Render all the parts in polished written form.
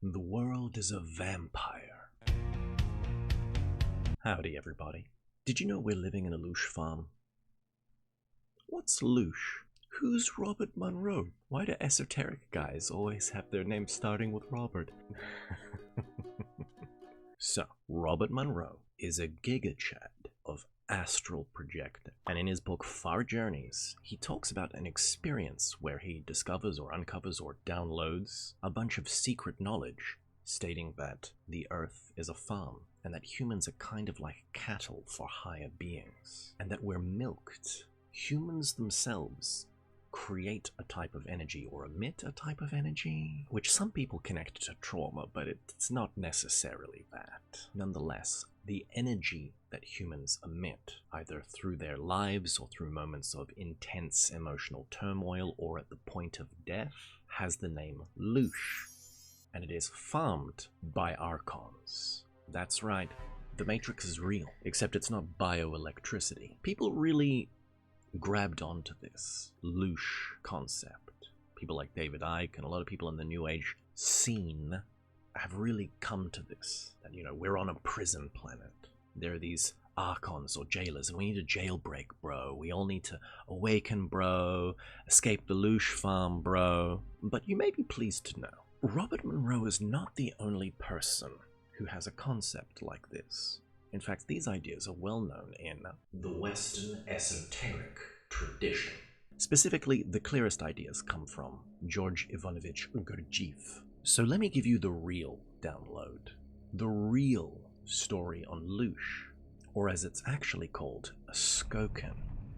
The world is a vampire. Howdy everybody. Did you know we're living in a louch farm? What's louch? Who's Robert Monroe? Why do esoteric guys always have their names starting with Robert? So, Robert Monroe is a gigachad of astral projecting, and in his book Far Journeys, he talks about an experience where he discovers or uncovers or downloads a bunch of secret knowledge, stating that the Earth is a farm, and that humans are kind of like cattle for higher beings, and that we're milked. Humans themselves create a type of energy or emit a type of energy, which some people connect to trauma, but it's not necessarily that. Nonetheless, the energy that humans emit, either through their lives or through moments of intense emotional turmoil or at the point of death, has the name louch, and it is farmed by archons. That's right, the Matrix is real, except it's not bioelectricity. People really grabbed onto this louch concept. People like David Icke and a lot of people in the New Age scene have really come to this, that, you know, we're on a prison planet. There are these archons or jailers, and we need a jailbreak, bro. We all need to awaken, bro. Escape the louch farm, bro. But you may be pleased to know, Robert Monroe is not the only person who has a concept like this. In fact, these ideas are well known in the Western esoteric tradition. Specifically, the clearest ideas come from George Ivanovich Gurdjieff. So let me give you the real download, the real story on louch, or as it's actually called, Askokin.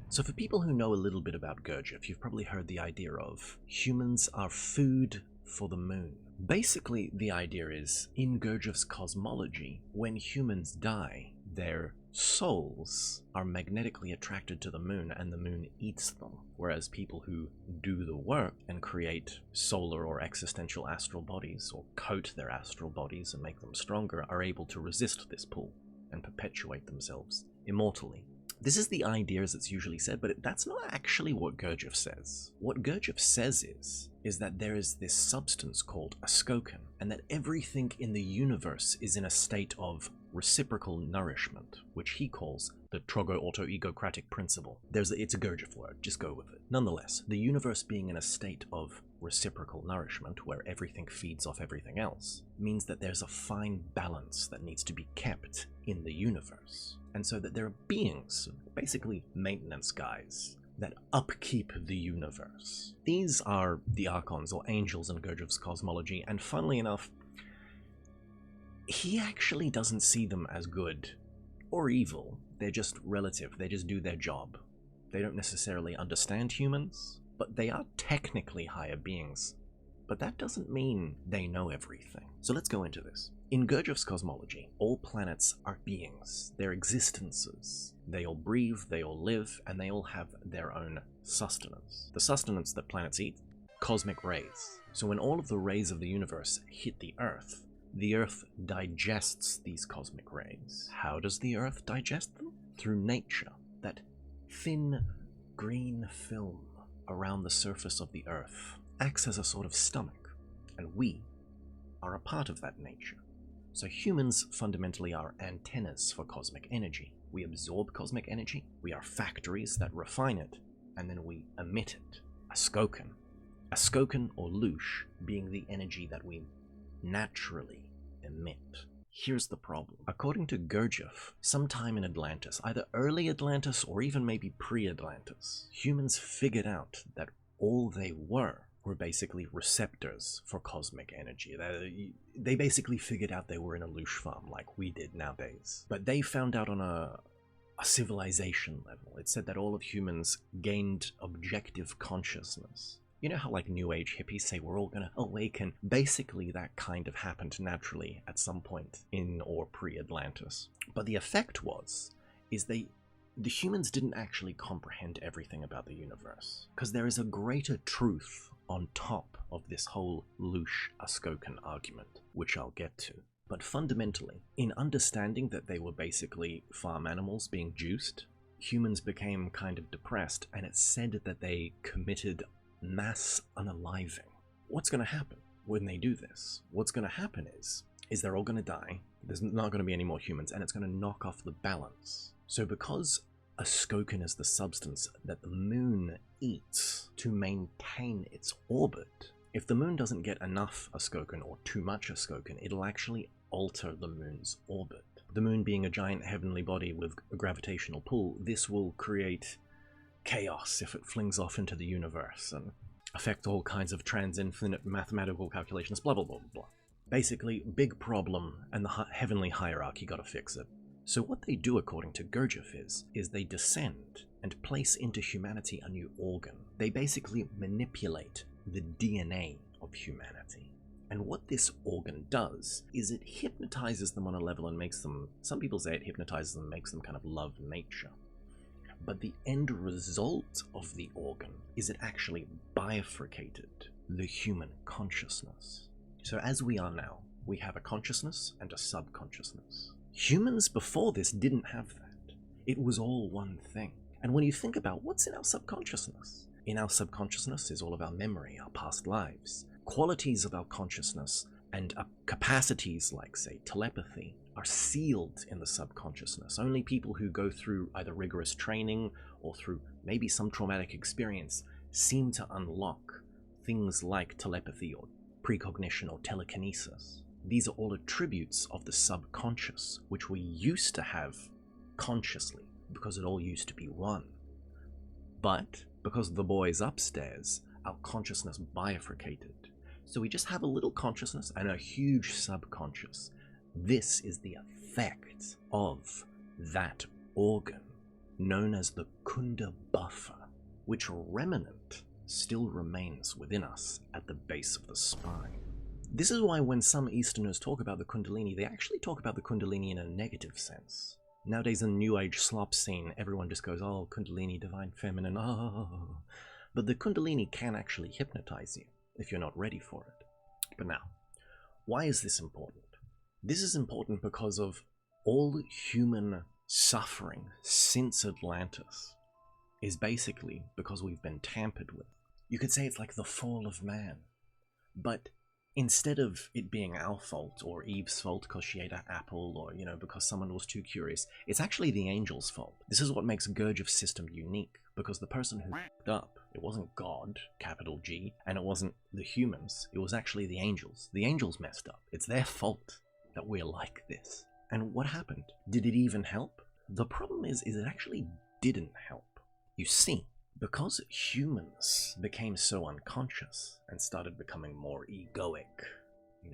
So for people who know a little bit about Gurdjieff, you've probably heard the idea of humans are food for the moon. Basically, the idea is, in Gurdjieff's cosmology, when humans die, their souls are magnetically attracted to the moon and the moon eats them, whereas people who do the work and create solar or existential astral bodies, or coat their astral bodies and make them stronger, are able to resist this pull and perpetuate themselves immortally. This is the idea as it's usually said, but that's not actually what Gurdjieff says. What Gurdjieff says is that there is this substance called Askokin, and that everything in the universe is in a state of reciprocal nourishment, which he calls the troughout principle. It's a Gurdjieff word, just go with it. Nonetheless, the universe being in a state of reciprocal nourishment, where everything feeds off everything else, means that there's a fine balance that needs to be kept in the universe. And so that there are beings, basically maintenance guys, that upkeep the universe. These are the archons or angels in Gurdjieff's cosmology, and funnily enough, he actually doesn't see them as good or evil. They're just relative. They just do their job. They don't necessarily understand humans, but they are technically higher beings. But that doesn't mean they know everything. So let's go into this. In Gurdjieff's cosmology, all planets are beings. They're existences. They all breathe, they all live, and they all have their own sustenance. The sustenance that planets eat? Cosmic rays. So when all of the rays of the universe hit the Earth digests these cosmic rays. How does the Earth digest them? Through nature. That thin green film around the surface of the Earth acts as a sort of stomach, and we are a part of that nature. So humans fundamentally are antennas for cosmic energy. We absorb cosmic energy, we are factories that refine it, and then we emit it. Askokin or louch being the energy that we naturally emit. Here's the problem. According to Gurdjieff, sometime in Atlantis, either early Atlantis or even maybe pre-Atlantis, humans figured out that all they were basically receptors for cosmic energy. They basically figured out they were in a louch farm like we did nowadays. But they found out on a civilization level. It said that all of humans gained objective consciousness. You know how like New Age hippies say we're all gonna awaken? Basically that kind of happened naturally at some point in or pre-Atlantis. But the effect is the humans didn't actually comprehend everything about the universe, because there is a greater truth on top of this whole louch Askokin argument, which I'll get to. But fundamentally, in understanding that they were basically farm animals being juiced, humans became kind of depressed, and it's said that they committed mass unaliving. What's going to happen? when they do this, what's going to happen is they're all going to die, there's not going to be any more humans, and it's going to knock off the balance. So because Askokin is the substance that the moon eats to maintain its orbit, if the moon doesn't get enough Askokin or too much Askokin, it'll actually alter the moon's orbit. The moon being a giant heavenly body with a gravitational pull, this will create chaos if it flings off into the universe and affect all kinds of trans-infinite mathematical calculations, blah blah blah blah. Basically, big problem, and the heavenly hierarchy gotta fix it. So what they do, according to Gurdjieff, is they descend and place into humanity a new organ. They basically manipulate the DNA of humanity. And what this organ does is it hypnotizes them on a level and makes them, some people say it hypnotizes them and makes them kind of love nature. But the end result of the organ is it actually bifurcated the human consciousness. So as we are now, we have a consciousness and a subconsciousness. Humans before this didn't have that. It was all one thing. And when you think about what's in our subconsciousness, in our subconsciousness is all of our memory, our past lives. Qualities of our consciousness and capacities like, say, telepathy are sealed in the subconsciousness. Only people who go through either rigorous training or through maybe some traumatic experience seem to unlock things like telepathy or precognition or telekinesis. These are all attributes of the subconscious, which we used to have consciously because it all used to be one. But because of the boys upstairs, our consciousness bifurcated. So we just have a little consciousness and a huge subconscious. This is the effect of that organ, known as the Kunda buffer, which remnant still remains within us at the base of the spine. This is why when some Easterners talk about the Kundalini, they actually talk about the Kundalini in a negative sense. Nowadays in the New Age slop scene, everyone just goes, oh, Kundalini, divine feminine, oh. But the Kundalini can actually hypnotize you if you're not ready for it. But now, why is this important? This is important because of all human suffering since Atlantis is basically because we've been tampered with. You could say it's like the fall of man. But instead of it being our fault or Eve's fault because she ate an apple or, because someone was too curious, it's actually the angel's fault. This is what makes Gurdjieff's system unique, because the person who f***ed up, it wasn't God, capital G, and it wasn't the humans, it was actually the angels. The angels messed up. It's their fault that we're like this. And what happened? Did it even help? The problem is it actually didn't help. You see, because humans became so unconscious and started becoming more egoic,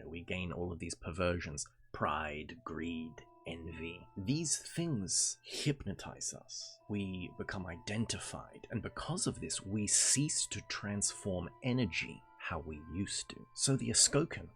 we gain all of these perversions, pride, greed, envy. These things hypnotize us. We become identified, and because of this, we cease to transform energy how we used to. So the Askokin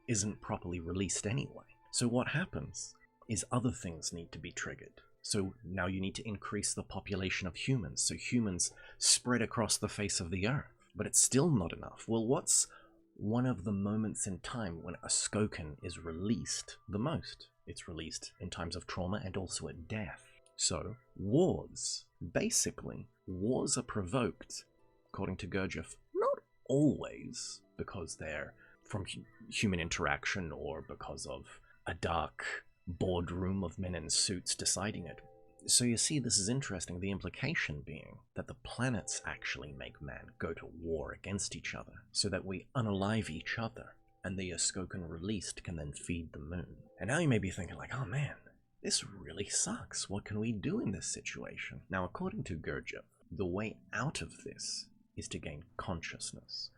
isn't properly released anyway. So what happens is other things need to be triggered. So now you need to increase the population of humans, so humans spread across the face of the earth. But it's still not enough. Well, what's one of the moments in time when Askokin is released the most? It's released in times of trauma and also at death. So, wars. Basically, wars are provoked, according to Gurdjieff, not always because they're from human interaction or because of a dark boardroom of men in suits deciding it. So you see, this is interesting, the implication being that the planets actually make man go to war against each other, so that we unalive each other, and the Askokin released can then feed the moon. And now you may be thinking like, oh man, this really sucks, what can we do in this situation? Now according to Gurdjieff, the way out of this is to gain consciousness.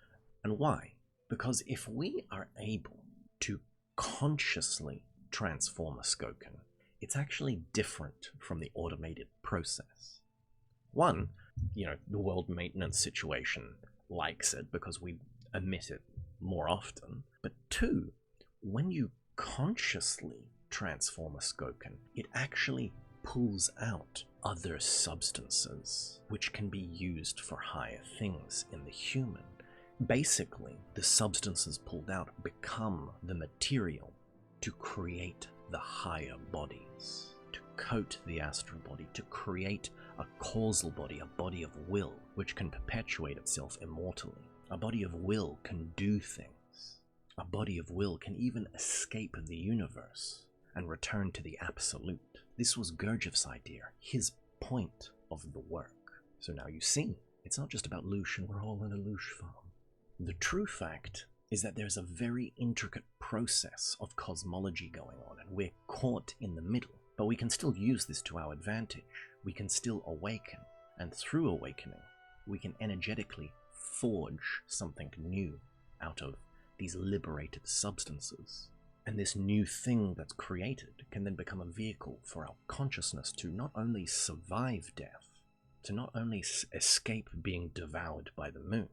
And why? Because if we are able to consciously transform Askokin, it's actually different from the automated process. One, the world maintenance situation likes it because we emit it more often. But two, when you consciously transform Askokin, it actually pulls out other substances which can be used for higher things in the human. Basically, the substances pulled out become the material to create the higher bodies, to coat the astral body, to create a causal body, a body of will, which can perpetuate itself immortally. A body of will can do things. A body of will can even escape the universe and return to the absolute. This was Gurdjieff's idea, his point of the work. So now you see, it's not just about Loosh and we're all in a Loosh farm. The true fact is that there's a very intricate process of cosmology going on, and we're caught in the middle. But we can still use this to our advantage. We can still awaken, and through awakening, we can energetically forge something new out of these liberated substances. And this new thing that's created can then become a vehicle for our consciousness to not only survive death, to not only escape being devoured by the moon,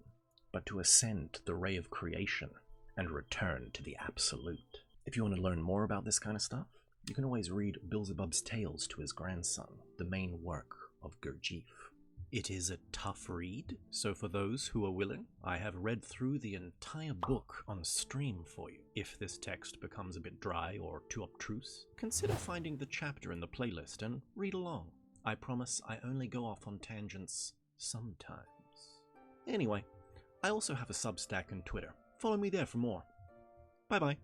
but to ascend the ray of creation and return to the absolute. If you want to learn more about this kind of stuff, you can always read Beelzebub's Tales to his grandson, the main work of Gurdjieff. It is a tough read, so for those who are willing, I have read through the entire book on stream for you. If this text becomes a bit dry or too obtruse, consider finding the chapter in the playlist and read along. I promise I only go off on tangents sometimes. Anyway, I also have a Substack and Twitter. Follow me there for more. Bye bye.